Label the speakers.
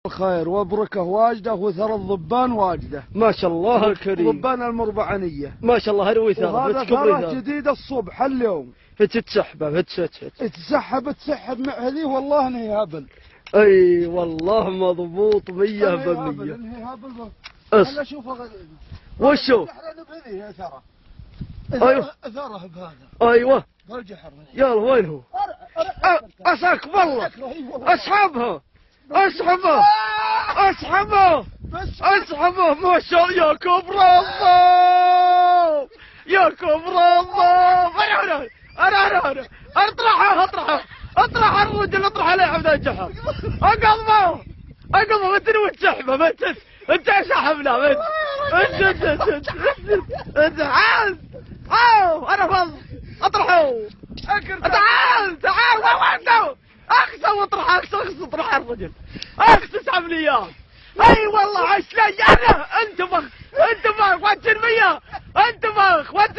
Speaker 1: خير وبركه واجده وثرى الضبان واجده.
Speaker 2: ما شاء الله الكريم.
Speaker 1: ضبان المربعنيه
Speaker 2: ما شاء الله هروي ثرى.
Speaker 1: وهذا ثرى جديد الصبح اليوم.
Speaker 2: تتسحب
Speaker 1: تسحب مع هذه والله انهي هبل.
Speaker 2: اي والله مضبوط 100%.
Speaker 1: انهي هبل. هلا شوفه
Speaker 2: وشو؟
Speaker 1: يا ثرى.
Speaker 2: ايوه
Speaker 1: ثرى بهذا.
Speaker 2: ايوه
Speaker 1: بالجحر.
Speaker 2: يلا وين هو؟ اساك بالله اسحبها اسحبه اسحبه اسحبه. ما شاء الله يا كبر الله يا كبر الله. انا اطرح الرجل اطرح عليه عبد الجحر. اقلبه انت وتسحبه انت سحبنا انت انا فض اطرحه. تعال وين اقسم اطرح الرجل اسحب لي اياه. اي والله عشلي انا انت بخ وانت 100 انت بخ وانت